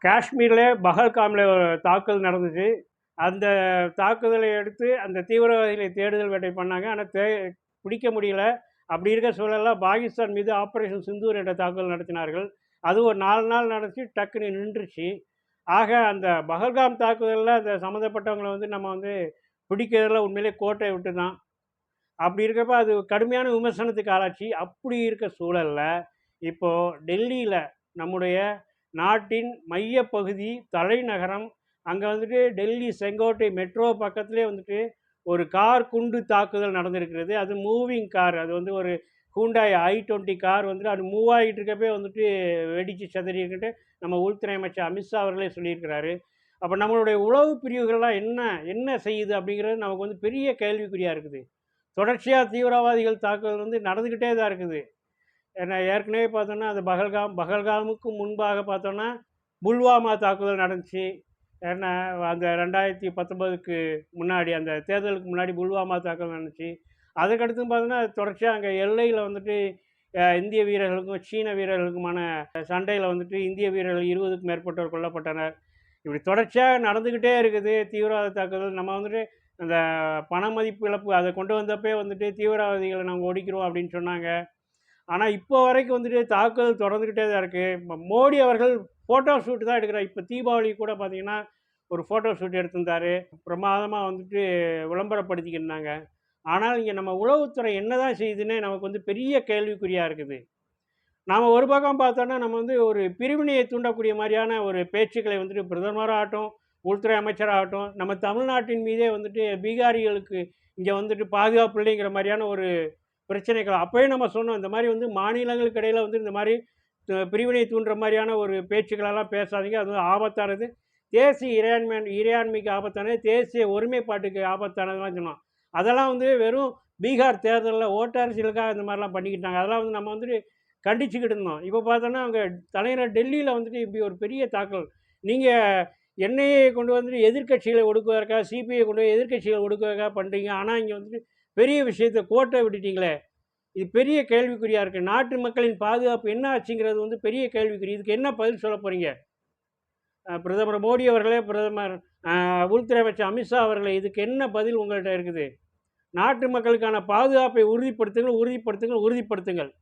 காஷ்மீரில் பஹல்காமில் ஒரு தாக்குதல் நடந்துச்சு. அந்த தாக்குதலை அடுத்து அந்த தீவிரவாதிகளை தேடுதல் வேட்டை பண்ணாங்க. ஆனால் பிடிக்க முடியல. அப்படி இருக்க சூழலில் பாகிஸ்தான் மீது ஆப்ரேஷன் சிந்தூர் என்ற தாக்குதல் நடத்தினார்கள். அது ஒரு 4 நாள் நடந்துச்சு, டக்குன்னு நின்றுச்சு. ஆக அந்த பஹல்காம் தாக்குதலில் அந்த சம்மந்தப்பட்டவங்களை நம்ம பிடிக்கிறதுல உண்மையிலே கோட்டை விட்டு தான். அப்படி இருக்கப்ப அது கடுமையான விமர்சனத்துக்கு ஆளாச்சு. அப்படி இருக்க சூழலில் இப்போது டெல்லியில் நம்முடைய நாட்டின் மையப்பகுதி தலைநகரம் அங்கே டெல்லி செங்கோட்டை மெட்ரோ பக்கத்திலே ஒரு கார் குண்டு தாக்குதல் நடந்திருக்கிறது. அது மூவிங் கார். அது ஒரு ஹூண்டாய் i20 கார் அது மூவ் ஆகிட்டு இருக்கப்பே வெடித்து சிதறிக்கிட்டு நம்ம உள்துறை அமைச்சர் அமித்ஷா அவர்களே சொல்லியிருக்கிறாரு. அப்போ நம்மளுடைய உளவு பிரிவுகள்லாம் என்ன செய்யுது அப்படிங்கிறது நமக்கு பெரிய கேள்விக்குறியாக இருக்குது. தொடர்ச்சியாக தீவிரவாதிகள் தாக்குதல் நடந்துக்கிட்டே தான் இருக்குது. ஏன்னா ஏற்கனவே பார்த்தோன்னா அது பகல்காமுக்கு முன்பாக பார்த்தோன்னா புல்வாமா தாக்குதல் நடந்துச்சு. ஏன்னா அந்த 2019க்கு முன்னாடி அந்த தேர்தலுக்கு முன்னாடி புல்வாமா தாக்குதல் நடந்துச்சு. அதுக்கடுத்து பார்த்தோன்னா தொடர்ச்சியாக அங்கே எல்லையில் இந்திய வீரர்களுக்கும் சீன வீரர்களுக்குமான சண்டையில் இந்திய வீரர்கள் 20க்கும் மேற்பட்டோர் கொல்லப்பட்டனர். இப்படி தொடர்ச்சியாக நடந்துக்கிட்டே இருக்குது தீவிரவாத தாக்குதல். நம்ம அந்த பண மதிப்பு இழப்பு அதை கொண்டு வந்தப்பே தீவிரவாதிகளை நாங்கள் ஒழிக்கிறோம் அப்படின்னு சொன்னாங்க. ஆனால் இப்போ வரைக்கும் தாக்குதல் தொடர்ந்துக்கிட்டே தான் இருக்குது. இப்போ மோடி அவர்கள் ஃபோட்டோ ஷூட் தான் எடுக்கிறார். இப்போ தீபாவளி கூட பார்த்திங்கன்னா ஒரு ஃபோட்டோ ஷூட் எடுத்திருந்தார். பிரமாதமாக விளம்பரப்படுத்திக்கிருந்தாங்க. ஆனால் இங்கே நம்ம உளவுத்துறை என்ன தான் செய்யுதுன்னே நமக்கு பெரிய கேள்விக்குறியாக இருக்குது. நாம் ஒரு பக்கம் பார்த்தோன்னா நம்ம ஒரு பிரிவினையை தூண்டக்கூடிய மாதிரியான ஒரு பேச்சுக்களை பிரதமராகட்டும் உள்துறை அமைச்சராகட்டும் நம்ம தமிழ்நாட்டின் மீதே பீகாரிகளுக்கு இங்கே பாதுகாப்பு இல்லைங்கிற மாதிரியான ஒரு பிரச்சனைகள் அப்போயே நம்ம சொன்னோம். இந்த மாதிரி மாநிலங்களுக்கு இடையில் இந்த மாதிரி பிரிவினை தூண்டுற மாதிரியான ஒரு பேச்சுக்களெல்லாம் பேசாதீங்க. அது ஆபத்தானது. தேசிய இறையாண்மைக்கு ஆபத்தானது, தேசிய ஒருமைப்பாட்டுக்கு ஆபத்தானதுலாம் சொன்னோம். அதெல்லாம் வெறும் பீகார் தேர்தலில் ஓட்டரசியலுக்காக இந்த மாதிரிலாம் பண்ணிக்கிட்டாங்க. அதெல்லாம் நம்ம கண்டிச்சுக்கிட்டு இருந்தோம். இப்போ பார்த்தோன்னா அவங்க தலைநகர் டெல்லியில் இப்படி ஒரு பெரிய தாக்கல். நீங்கள் என்ஐஏ கொண்டு எதிர்க்கட்சிகளை ஒடுக்குவதற்காக, சிபிஐ கொண்டு எதிர்க்கட்சிகளை ஒடுக்குவதற்காக பண்ணுறீங்க. ஆனால் இங்கே பெரிய விஷயத்தை கோட்டை விட்டுட்டீங்களே, இது பெரிய கேள்விக்குறியாக இருக்குது. நாட்டு மக்களின் பாதுகாப்பு என்ன ஆச்சுங்கிறது பெரிய கேள்விக்குறி. இதுக்கு என்ன பதில் சொல்ல போகிறீங்க? பிரதமர் மோடி அவர்களே, பிரதமர் உள்துறை அமைச்சர் அமித்ஷா அவர்களே, இதுக்கு என்ன பதில் உங்கள்கிட்ட இருக்குது? நாட்டு மக்களுக்கான பாதுகாப்பை உறுதிப்படுத்துங்கள்.